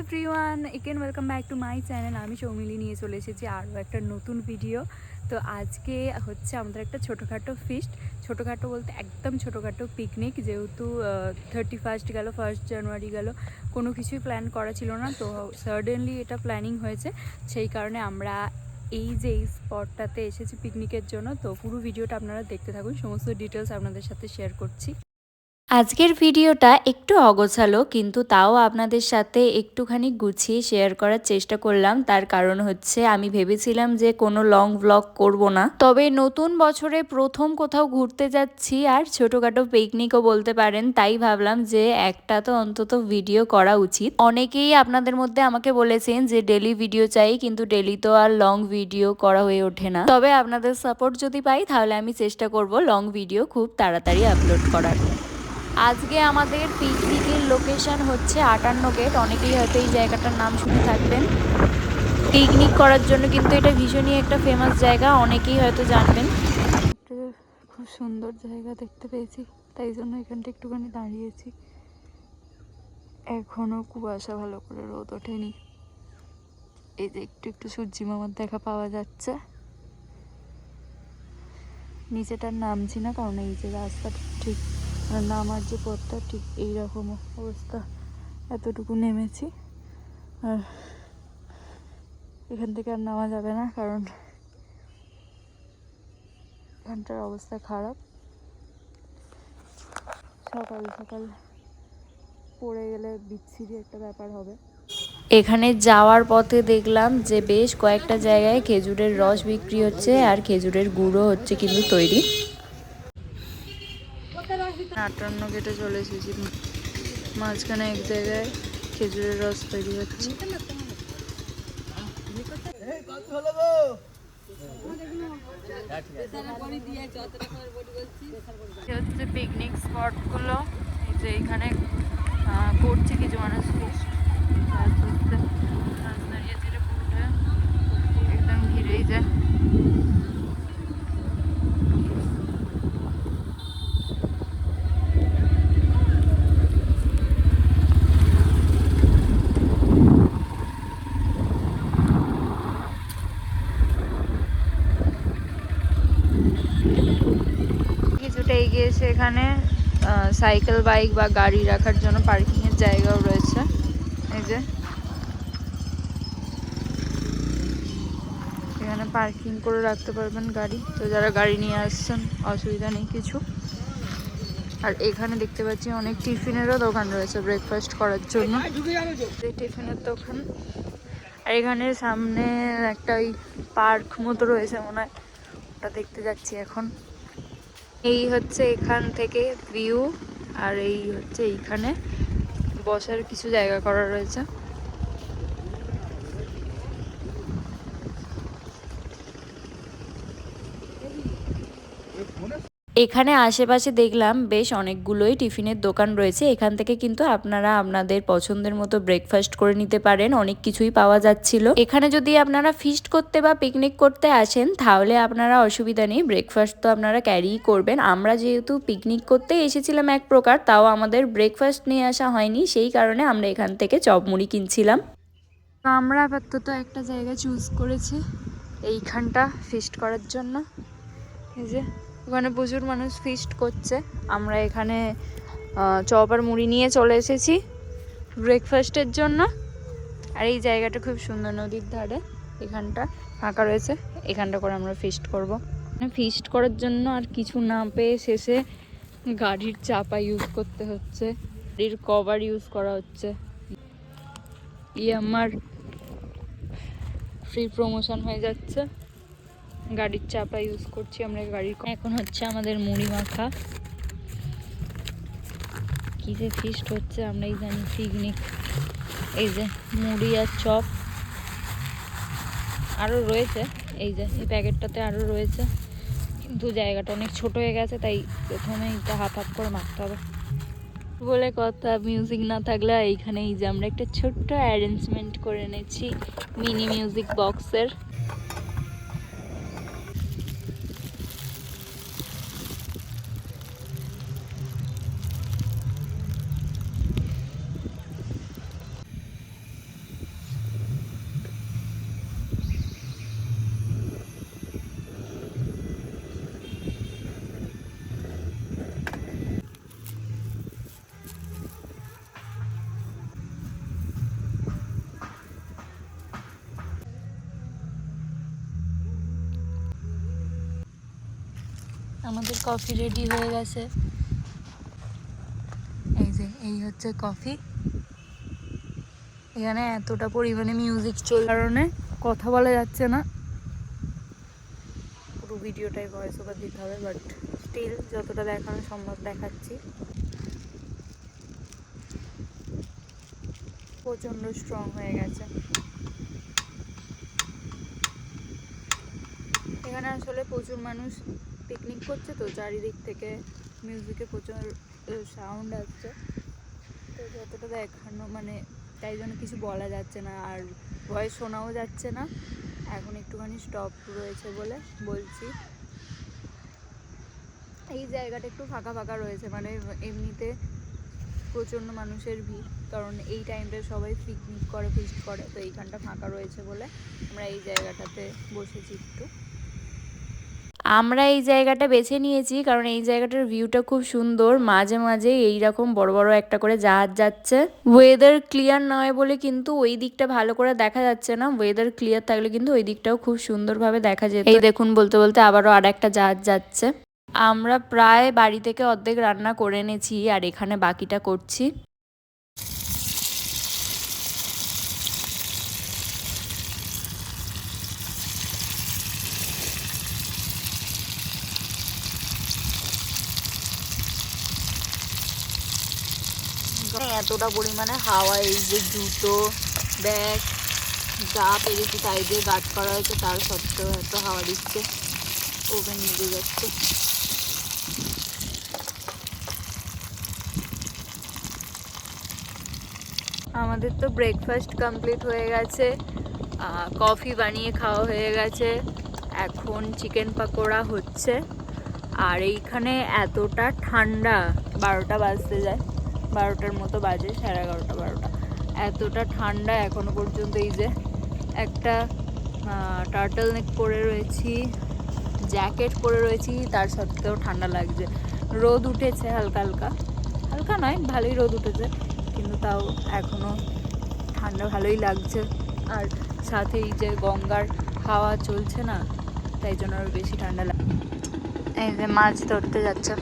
Everyone again welcome back to my channel. আমি সৌমিলি নিয়ে চলে এসেছি আরও একটা নতুন ভিডিও। তো আজকে হচ্ছে আমাদের একটা ছোটোখাটো ফিস্ট, ছোটোখাটো বলতে একদম ছোটোখাটো পিকনিক। যেহেতু 31st গেল, 1 জানুয়ারি গেল, কোনো কিছুই প্ল্যান করা ছিল না, তো সাডেনলি এটা প্ল্যানিং হয়েছে। সেই কারণে আমরা এই স্পটটাতে এসেছি পিকনিকের জন্য। তো পুরো ভিডিওটা আপনারা দেখতে থাকুন, সমস্ত ডিটেলস আপনাদের সাথে শেয়ার করছি। আজকের ভিডিওটা একটু অগোছালো, কিন্তু তাও আপনাদের সাথে একটুখানি গুছিয়ে শেয়ার করার চেষ্টা করলাম। তার কারণ হচ্ছে আমি ভেবেছিলাম যে কোনো লং ব্লগ করব না, তবে নতুন বছরে প্রথম কোথাও ঘুরতে যাচ্ছি আর ছোটোখাটো পিকনিকও বলতে পারেন, তাই ভাবলাম যে একটা তো অন্তত ভিডিও করা উচিত। অনেকেই আপনাদের মধ্যে আমাকে বলেছেন যে ডেলি ভিডিও চাই, কিন্তু ডেলি তো আর লং ভিডিও করা হয়ে ওঠে না। তবে আপনাদের সাপোর্ট যদি পাই তাহলে আমি চেষ্টা করব লং ভিডিও খুব তাড়াতাড়ি আপলোড করার। আজকে আমাদের পিকনিকের লোকেশন হচ্ছে 58 গেট। অনেকেই হয়তো এই জায়গাটার নাম শুনে থাকবেন। পিকনিক করার জন্য কিন্তু এটা ভীষণই একটা ফেমাস জায়গা, অনেকেই হয়তো জানবেন। খুব সুন্দর জায়গা দেখতে পেয়েছি, তাই জন্য এখানটা একটুখানি দাঁড়িয়েছি। এখনো কুয়াশা, ভালো করে রোদ ওঠেনি। এই যে একটু একটু সূর্যি মামার দেখা পাওয়া যাচ্ছে। নিচেটার নামছি না, কারণ এই যে রাস্তাটা ঠিক নামার যে পথটা ঠিক এইরকম অবস্থা, এতটুকু নেমেছি। আর এখান থেকে আর নামা যাবে না, কারণ এখানটার অবস্থা খারাপ। সকাল সকাল পড়ে গেলে বিচ্ছিরি একটা ব্যাপার হবে। এখানে যাওয়ার পথে দেখলাম যে বেশ কয়েকটা জায়গায় খেজুরের রস বিক্রি হচ্ছে, আর খেজুরের গুঁড়ো হচ্ছে কিন্তু তৈরি। 58 গেটে চলে এসেছি, মাঝখানে এক জায়গায় খেজুরের রস তৈরি হচ্ছে। হচ্ছে পিকনিক স্পটগুলো, এই যে এখানে করছে কিছু মানুষ ফিস্ট। একদম ঘিরেই যায়। কিছুটা এগিয়ে এসে এখানে সাইকেল, বাইক বা গাড়ি রাখার জন্য পার্কিংয়ের জায়গাও রয়েছে। এই যে এখানে পার্কিং করে রাখতে পারবেন গাড়ি, তো যারা গাড়ি নিয়ে আসছেন অসুবিধা নেই কিছু। আর এখানে দেখতে পাচ্ছি অনেক টিফিনেরও দোকান রয়েছে ব্রেকফাস্ট করার জন্য, টিফিনের দোকান। আর এখানে সামনে একটা ওই পার্ক মতো রয়েছে মনে হয়, ওটা দেখতে যাচ্ছি এখন। এই হচ্ছে এখান থেকে ভিউ, আর এই হচ্ছে এইখানে বসার কিছু জায়গা করা রয়েছে। এখানে আশেপাশে দেখলাম বেশ অনেকগুলোই টিফিনের দোকান রয়েছে। এখান থেকে কিন্তু আপনারা আপনাদের পছন্দের মতো ব্রেকফাস্ট করে নিতে পারেন, অনেক কিছুই পাওয়া যাচ্ছিল। এখানে যদি আপনারা ফিস্ট করতে বা পিকনিক করতে আসেন তাহলে আপনারা অসুবিধা নেই, ব্রেকফাস্ট তো আপনারা ক্যারি করবেন। আমরা যেহেতু পিকনিক করতে এসেছিলাম এক প্রকার, তাও আমাদের ব্রেকফাস্ট নিয়ে আসা হয়নি, সেই কারণে আমরা এখান থেকে চপ মুড়ি কিনছিলাম। তো আমরা আপাতত একটা জায়গা চুজ করেছি এইখানটা ফিস্ট করার জন্য। এই যে ওখানে প্রচুর মানুষ ফিস্ট করছে, আমরা এখানে চপ আর মুড়ি নিয়ে চলে এসেছি ব্রেকফাস্টের জন্য। আর এই জায়গাটা খুব সুন্দর, নদীর ধারে, এখানটা ফাঁকা রয়েছে, এখানটা করে আমরা ফিস্ট করব। ফিস্ট করার জন্য আর কিছু না পেয়ে শেষে গাড়ির চাপা ইউজ করতে হচ্ছে, গাড়ির কভার ইউজ করা হচ্ছে। আমার ফ্রি প্রমোশন হয়ে যাচ্ছে, গাড়ির চাপা ইউজ করছি আমরা গাড়ির। এখন হচ্ছে আমাদের মুড়ি মাখা, কি যে ফিস্ট হচ্ছে আমরাই জানি, পিকনিক। এই যে মুড়ি আর চপ আরও রয়েছে, এই যে এই প্যাকেটটাতে আরও রয়েছে, কিন্তু জায়গাটা অনেক ছোট হয়ে গেছে, তাই প্রথমে এটা হাফ হাফ করে মাখতে হবে বলে কথা। মিউজিক না থাকলে এইখানে এই যে আমরা একটা ছোট্ট অ্যারেঞ্জমেন্ট করে নিয়েছি মিনি মিউজিক বক্সের। আমাদের কফি রেডি হয়ে গেছে। এই যে এই হচ্ছে কফি। এখানে এতটা পরিমাণে মিউজিক চলার কারণে কথা বলা যাচ্ছে না, পুরো ভিডিওটাই ভয়েস ওভার দিতে হবে, বাট স্টিল যতটা দেখানো সম্ভব দেখাচ্ছি। প্রচণ্ড স্ট্রং হয়ে গেছে। এখানে আসলে প্রচুর মানুষ পিকনিক করছে, তো চারিদিক থেকে মিউজিকে প্রচুর সাউন্ড আসছে, তো যতটা দেখানো মানে তাই জন্য কিছু বলা যাচ্ছে না, আর ভয়েস শোনাও যাচ্ছে না। এখন একটুখানি স্টপ রয়েছে বলে বলছি। এই জায়গাটা একটু ফাঁকা ফাঁকা রয়েছে, মানে এমনিতে প্রচণ্ড মানুষের ভিড়, কারণ এই টাইমটা সবাই পিকনিক করে, ফিস্ট করে, তো এইখানটা ফাঁকা রয়েছে বলে আমরা এই জায়গাটাতে বসেছি একটু। আমরা এই জায়গাটা বেছে নিয়েছি কারণ এই জায়গাটার ভিউটা খুব সুন্দর, মাঝে মাঝে এইরকম বড় বড় একটা করে জাহাজ যাচ্ছে। ওয়েদার ক্লিয়ার নয় বলে কিন্তু ওই দিকটা ভালো করে দেখা যাচ্ছে না, ওয়েদার ক্লিয়ার থাকলে কিন্তু ওই দিকটাও খুব সুন্দরভাবে দেখা যেত। এই দেখুন বলতে বলতে আবারও আর একটা জাহাজ যাচ্ছে। আমরা প্রায় বাড়ি থেকে অর্ধেক রান্না করে এনেছি আর এখানে বাকিটা করছি। এতটা পরিমাণে হাওয়া, এই যে জুতো ব্যাগ যা পেরেছি সাইডে গার্ড করা হয়েছে তার সত্ত্বেও এত হাওয়া দিচ্ছে, ওভেন নিভে যাচ্ছে। আমাদের তো ব্রেকফাস্ট কমপ্লিট হয়ে গেছে, কফি বানিয়ে খাওয়া হয়ে গেছে, এখন চিকেন পাকোড়া হচ্ছে। আর এইখানে এতটা ঠান্ডা, 12টা বাজতে যায়, 12টার মতো বাজে, 11:30 12টা, এতটা ঠান্ডা এখনো পর্যন্ত। এই যে একটা টার্টল নেক পরে রয়েছি, জ্যাকেট পরে রয়েছি, তার সত্ত্বেও ঠান্ডা লাগছে। রোদ উঠেছে হালকা হালকা, হালকা নয় ভালোই রোদ উঠেছে, কিন্তু তাও এখনো ঠান্ডা ভালোই লাগছে। আর সাথে এই যে গঙ্গার হাওয়া চলছে না, তাই জন্য আরো বেশি ঠান্ডা লাগে। এই যে মাছ ধরতে যাচ্ছে,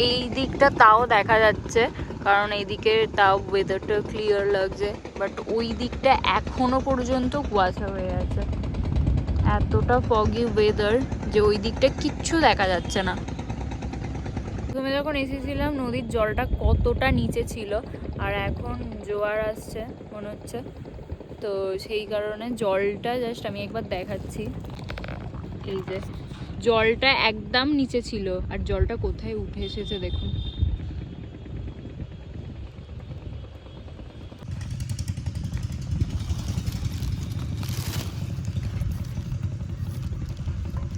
এই দিকটা তাও দেখা যাচ্ছে কারণ এইদিকে তাও ওয়েদারটা ক্লিয়ার লাগছে, বাট ওই দিকটা এখনো পর্যন্ত কুয়াশা হয়ে আছে, এতটা ফগি ওয়েদার যে ওই দিকটা কিচ্ছু দেখা যাচ্ছে না। প্রথমে যখন এসেছিলাম নদীর জলটা কতটা নিচে ছিল, আর এখন জোয়ার আসছে মনে হচ্ছে, তো সেই কারণে জলটা জাস্ট আমি একবার দেখাচ্ছি। এই যে জলটা একদম নিচে ছিল আর জলটা কোথায় উঠে এসেছে দেখুন।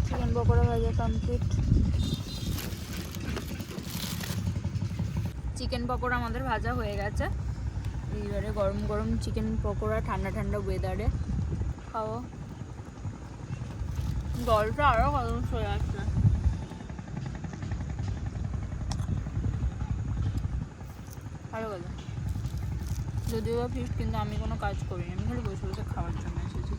চিকেন পকোড়া ভাজা কমপ্লিট। চিকেন পকোড়া আমাদের ভাজা হয়ে গেছে, এইবারে গরম গরম চিকেন পকোড়া ঠান্ডা ঠান্ডা ওয়েদারে খাওয়া। জলটা আরো গরম হয়ে আসছে। ভালো কথা, যদিও বা ফিস্ট, কিন্তু আমি কোনো কাজ করিনি, আমি খালি বসে বসে খাওয়ার জন্য এসেছি।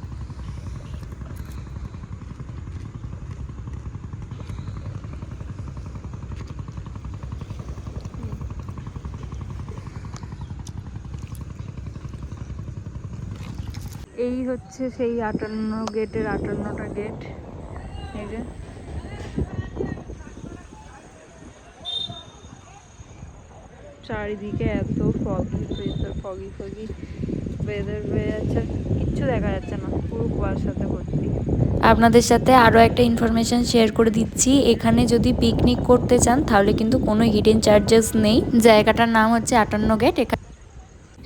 এই হচ্ছে সেই 58 গেটের 58টা গেট। এই যে চারিদিকে এত ফগি ওয়েদার হয়ে যাচ্ছে, কিচ্ছু দেখা যাচ্ছে না, পুরো কুয়াশাতে ভর্তি। আপনাদের সাথে আরও একটা ইনফরমেশান শেয়ার করে দিচ্ছি, এখানে যদি পিকনিক করতে চান তাহলে কিন্তু কোনো হিডেন চার্জেস নেই। জায়গাটার নাম হচ্ছে 58 গেট। এখানে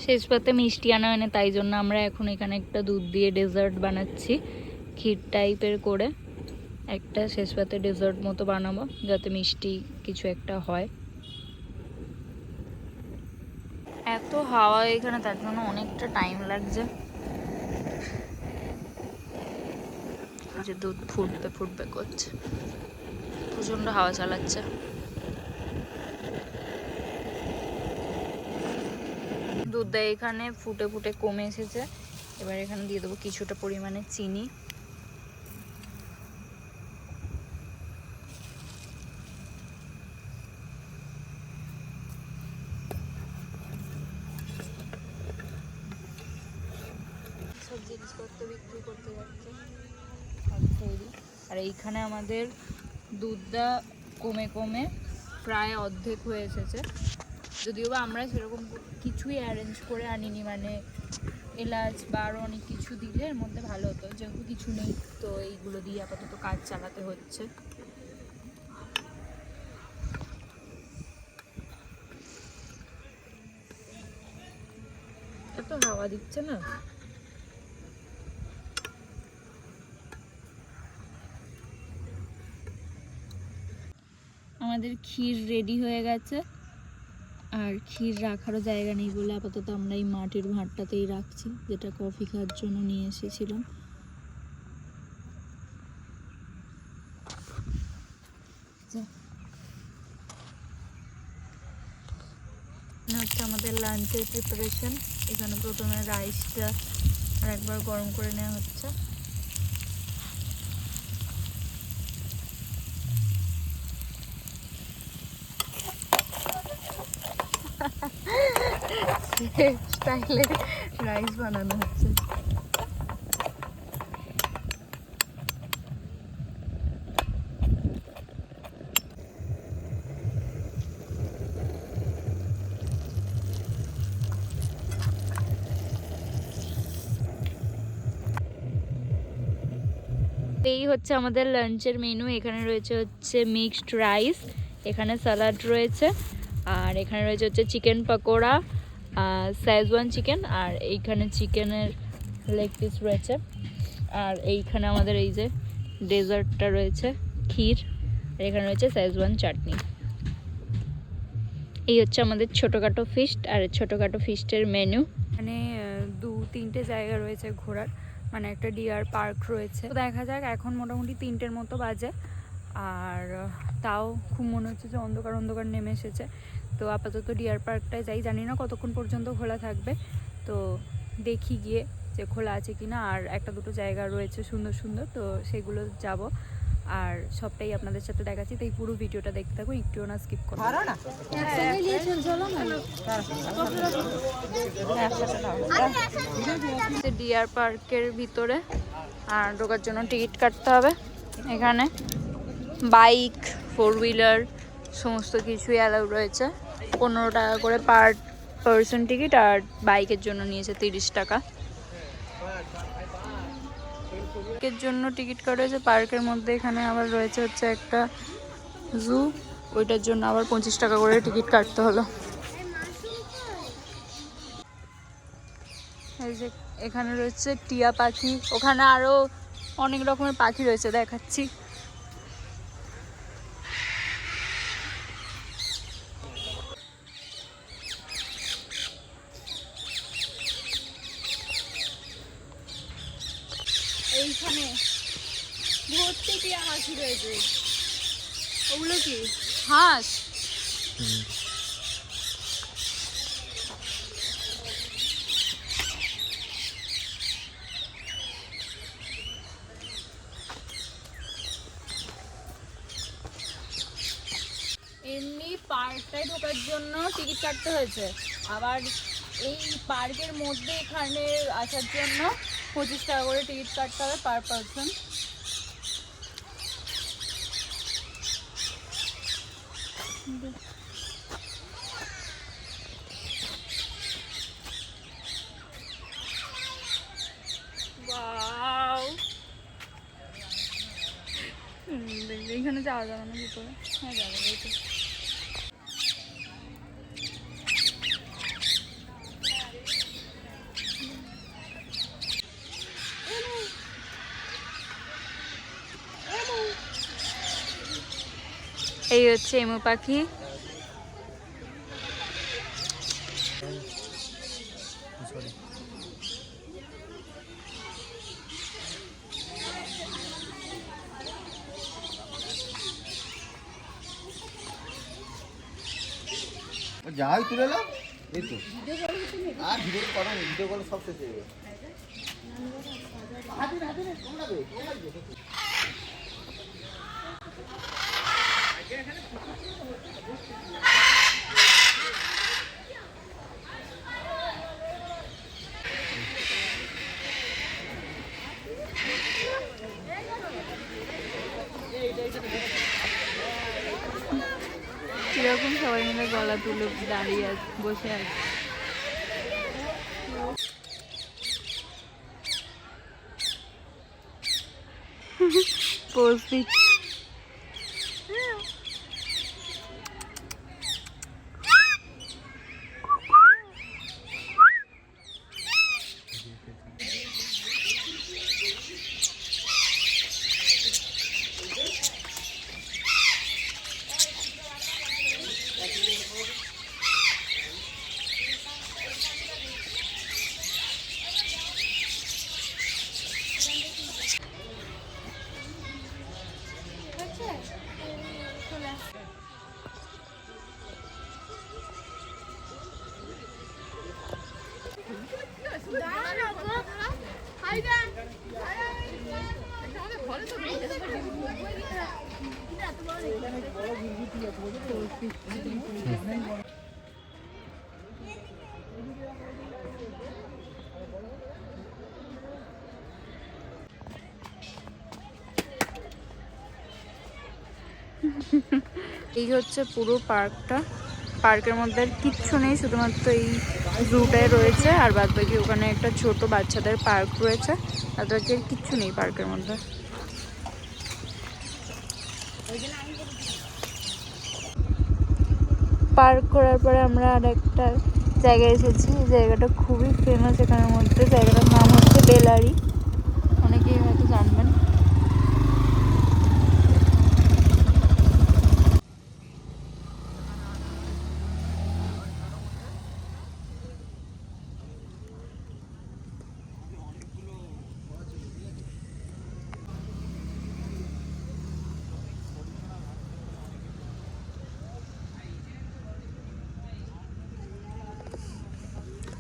শেষ পাতে মিষ্টি আনা হয় না, তাই জন্য আমরা এখন এখানে একটা দুধ দিয়ে ডেজার্ট বানাচ্ছি, ক্ষীর টাইপের করে একটা শেষ পাতে ডেজার্ট মতো বানাবো, যাতে মিষ্টি কিছু একটা হয়। এত হাওয়া এখানে, তার জন্য অনেকটা টাইম লাগছে। যে দুধ ফুটবে করছে, প্রচন্ড হাওয়া চালাচ্ছে। দুধটা এখানে ফুটে ফুটে কমে এসেছে, এবার এখানে দিয়ে দেবো কিছুটা পরিমাণে চিনি। জিনিসপত্র বিক্রি করতে যাচ্ছে। আর এইখানে আমাদের দুধটা কমে কমে প্রায় অর্ধেক হয়ে এসেছে, যদিও বা আমরা সেরকম কিছুই অ্যারেঞ্জ করে আনিনি, মানে এলাচ বা আরও অনেক কিছু দিলে এর মধ্যে ভালো হতো, যেহেতু কিছু নেই তো এইগুলো দিয়ে আপাতত কাজ চালাতে হচ্ছে। এত হাওয়া দিচ্ছে না। আমাদের ক্ষীর রেডি হয়ে গেছে, আর ক্ষীর রাখারও জায়গা নেই বলে আপাতত আমরা এই মাটির ভাঁড়টাতেই রাখছি, যেটা কফি খাওয়ার জন্য নিয়ে এসেছিলাম। হচ্ছে আমাদের লাঞ্চের প্রিপারেশন। এখানে প্রথমে রাইসটা আর একবার গরম করে নেওয়া হচ্ছে। স্টাইলে রাইস বানানো হচ্ছে। এই হচ্ছে আমাদের লাঞ্চের মেনু। এখানে রয়েছে হচ্ছে মিক্সড রাইস, এখানে স্যালাড রয়েছে, আর এখানে রয়েছে হচ্ছে চিকেন পকোড়া, শেজওয়ান চিকেন, আর এইখানে চিকেনের লেগ পিস রয়েছে, আর এইখানে আমাদের এই যে ডেজার্টটা রয়েছে ক্ষীর, আর এখানে রয়েছে শেজওয়ান চাটনি। এই হচ্ছে আমাদের ছোটোখাটো ফিস্ট, আর ছোটোখাটো ফিস্টের মেনু। মানে 2-3টে জায়গা রয়েছে ঘোরার, মানে একটা ডিয়ার পার্ক রয়েছে। তো দেখা যাক, এখন মোটামুটি 3টের মতো বাজে, আর তাও খুব মনে হচ্ছে যে অন্ধকার অন্ধকার নেমে এসেছে। তো আপাতত ডিয়ার পার্কটায় যাই, জানি না কতক্ষণ পর্যন্ত খোলা থাকবে, তো দেখি গিয়ে যে খোলা আছে কি না। আর 1-2টো জায়গা রয়েছে সুন্দর সুন্দর, তো সেগুলো যাব, আর সবটাই আপনাদের সাথে দেখাচ্ছি। তো এই পুরো ভিডিওটা দেখতে থাকুন, একটুও না স্কিপ করুন। ডিয়ার পার্কের ভিতরে আর ঢোকার জন্য টিকিট কাটতে হবে। এখানে বাইক, 4 হুইলার সমস্ত কিছুই অ্যালাউ রয়েছে। 15 টাকা করে পার পার্সন টিকিট, আর বাইকের জন্য নিয়েছে 30 টাকা। পার্কের জন্য টিকিট কাটা হয়েছে। পার্কের মধ্যে এখানে আবার রয়েছে হচ্ছে একটা জু, ওইটার জন্য আবার 25 টাকা করে টিকিট কাটতে হলো। এই যে এখানে রয়েছে টিয়া পাখি, ওখানে আরো অনেক রকমের পাখি রয়েছে, দেখাচ্ছি। এইখানে ভর্তি টিয়া পাখি রয়েছে। ওগুলো কি হাঁস? এমনি পার্কটায় ঢোকার জন্য টিকিট কাটতে হয়েছে, আবার এই পার্কের মধ্যে এখানে আসার জন্য 25 টাকা করে টিকিট কাটতে হবে পার পারসন। এখানে যাওয়া যাবে না ভিতরে? হ্যাঁ যাবে। এই হচ্ছে এমু পাখি। যাই তুলে নাও, এই তো আর ভিডিও করো, ভিডিও কল সব শেষ হয়ে গেছে। সবাই মিলে গলা তুলে দাঁড়িয়ে আছে, বসে আছে। পোজ দিচ্ছে। এই হচ্ছে পুরো পার্কটা। পার্কের মধ্যে আর কিচ্ছু নেই, শুধুমাত্র এই জুটাই রয়েছে, আর বাদ বাকি ওখানে একটা ছোট বাচ্চাদের পার্ক রয়েছে, আর বাকি আর কিচ্ছু নেই পার্কের মধ্যে। পার্ক করার পরে আমরা আর একটা জায়গায় এসেছি। এই জায়গাটা খুবই ফেমাস এখানের মধ্যে। জায়গাটার নাম হচ্ছে বেলারি, অনেকেই হয়তো জানবেন।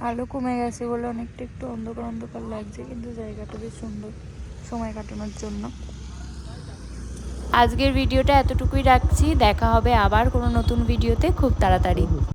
আলো কমে গেছে বলে অনেকটা একটু অন্ধকার অন্ধকার লাগছে, কিন্তু জায়গাটা বেশ সুন্দর সময় কাটানোর জন্য। আজকের ভিডিওটা এতটুকুই রাখছি, দেখা হবে আবার কোনো নতুন ভিডিওতে খুব তাড়াতাড়ি।